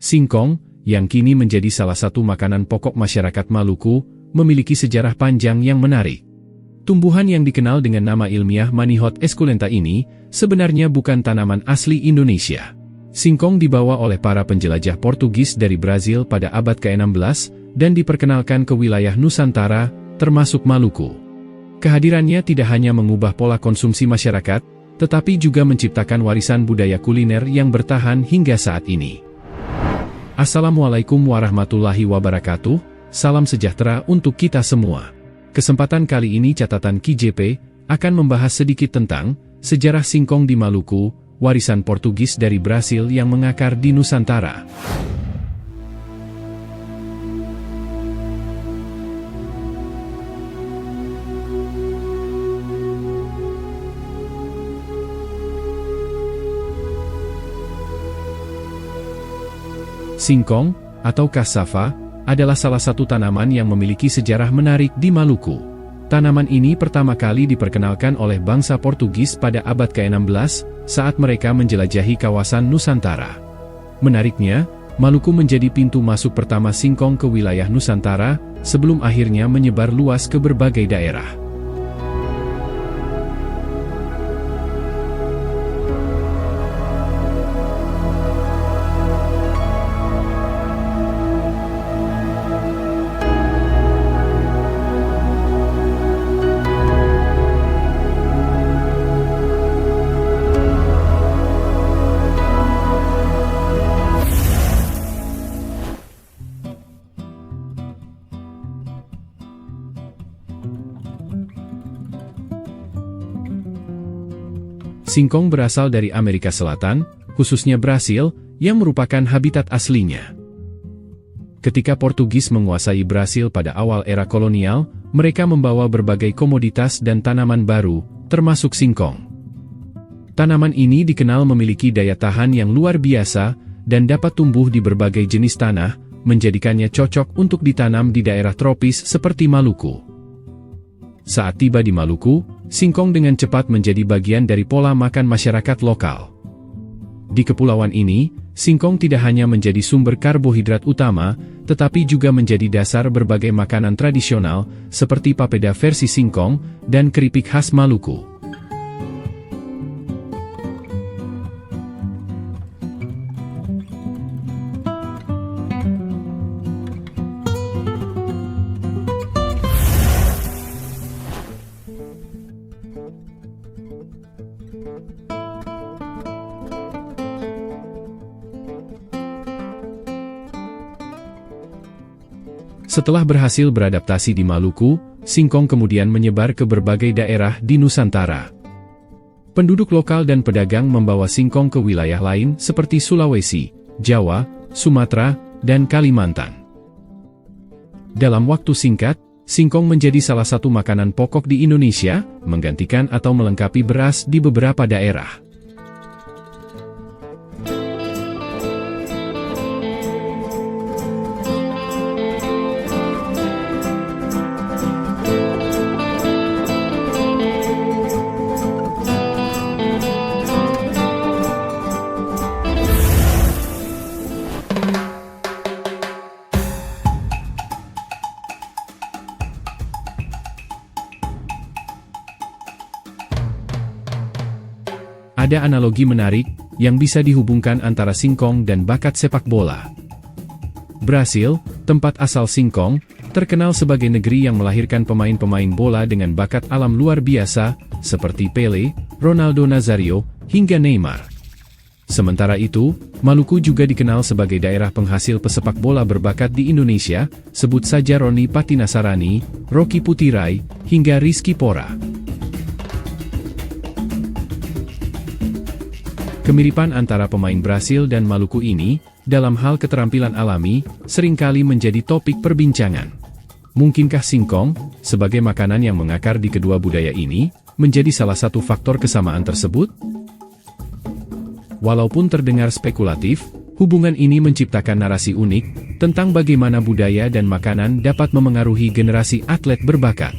Singkong, yang kini menjadi salah satu makanan pokok masyarakat Maluku, memiliki sejarah panjang yang menarik. Tumbuhan yang dikenal dengan nama ilmiah Manihot esculenta ini sebenarnya bukan tanaman asli Indonesia. Singkong dibawa oleh para penjelajah Portugis dari Brazil pada abad ke-16 dan diperkenalkan ke wilayah Nusantara, termasuk Maluku. Kehadirannya tidak hanya mengubah pola konsumsi masyarakat, tetapi juga menciptakan warisan budaya kuliner yang bertahan hingga saat ini. Assalamualaikum warahmatullahi wabarakatuh, salam sejahtera untuk kita semua. Kesempatan kali ini catatan KJP akan membahas sedikit tentang sejarah singkong di Maluku, warisan Portugis dari Brasil yang mengakar di Nusantara. Singkong, atau cassava, adalah salah satu tanaman yang memiliki sejarah menarik di Maluku. Tanaman ini pertama kali diperkenalkan oleh bangsa Portugis pada abad ke-16, saat mereka menjelajahi kawasan Nusantara. Menariknya, Maluku menjadi pintu masuk pertama singkong ke wilayah Nusantara, sebelum akhirnya menyebar luas ke berbagai daerah. Singkong berasal dari Amerika Selatan, khususnya Brasil, yang merupakan habitat aslinya. Ketika Portugis menguasai Brasil pada awal era kolonial, mereka membawa berbagai komoditas dan tanaman baru, termasuk singkong. Tanaman ini dikenal memiliki daya tahan yang luar biasa, dan dapat tumbuh di berbagai jenis tanah, menjadikannya cocok untuk ditanam di daerah tropis seperti Maluku. Saat tiba di Maluku, singkong dengan cepat menjadi bagian dari pola makan masyarakat lokal. Di kepulauan ini, singkong tidak hanya menjadi sumber karbohidrat utama, tetapi juga menjadi dasar berbagai makanan tradisional, seperti papeda versi singkong, dan keripik khas Maluku. Setelah berhasil beradaptasi di Maluku, singkong kemudian menyebar ke berbagai daerah di Nusantara. Penduduk lokal dan pedagang membawa singkong ke wilayah lain seperti Sulawesi, Jawa, Sumatera, dan Kalimantan. Dalam waktu singkat, singkong menjadi salah satu makanan pokok di Indonesia, menggantikan atau melengkapi beras di beberapa daerah. Ada analogi menarik yang bisa dihubungkan antara singkong dan bakat sepak bola. Brasil, tempat asal singkong, terkenal sebagai negeri yang melahirkan pemain-pemain bola dengan bakat alam luar biasa, seperti Pelé, Ronaldo Nazario, hingga Neymar. Sementara itu, Maluku juga dikenal sebagai daerah penghasil pesepak bola berbakat di Indonesia, sebut saja Roni Patinasarani, Rocky Putirai, hingga Rizky Pora. Kemiripan antara pemain Brasil dan Maluku ini, dalam hal keterampilan alami, seringkali menjadi topik perbincangan. Mungkinkah singkong, sebagai makanan yang mengakar di kedua budaya ini, menjadi salah satu faktor kesamaan tersebut? Walaupun terdengar spekulatif, hubungan ini menciptakan narasi unik tentang bagaimana budaya dan makanan dapat memengaruhi generasi atlet berbakat.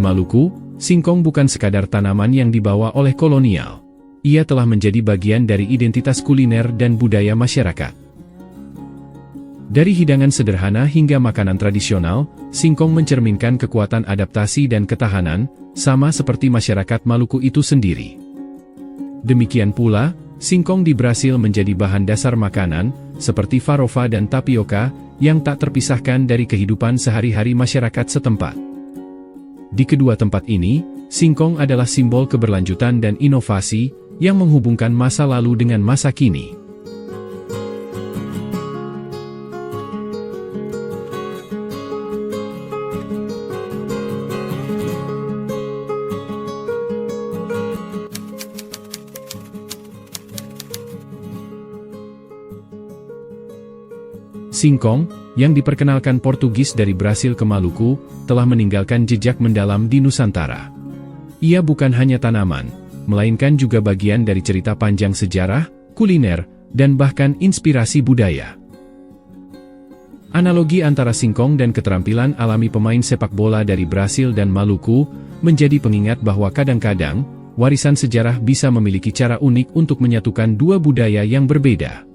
Maluku, singkong bukan sekadar tanaman yang dibawa oleh kolonial. Ia telah menjadi bagian dari identitas kuliner dan budaya masyarakat. Dari hidangan sederhana hingga makanan tradisional, singkong mencerminkan kekuatan adaptasi dan ketahanan, sama seperti masyarakat Maluku itu sendiri. Demikian pula, singkong di Brasil menjadi bahan dasar makanan, seperti farofa dan tapioka, yang tak terpisahkan dari kehidupan sehari-hari masyarakat setempat. Di kedua tempat ini, singkong adalah simbol keberlanjutan dan inovasi, yang menghubungkan masa lalu dengan masa kini. Singkong, yang diperkenalkan Portugis dari Brasil ke Maluku, telah meninggalkan jejak mendalam di Nusantara. Ia bukan hanya tanaman, melainkan juga bagian dari cerita panjang sejarah, kuliner, dan bahkan inspirasi budaya. Analogi antara singkong dan keterampilan alami pemain sepak bola dari Brasil dan Maluku menjadi pengingat bahwa kadang-kadang, warisan sejarah bisa memiliki cara unik untuk menyatukan dua budaya yang berbeda.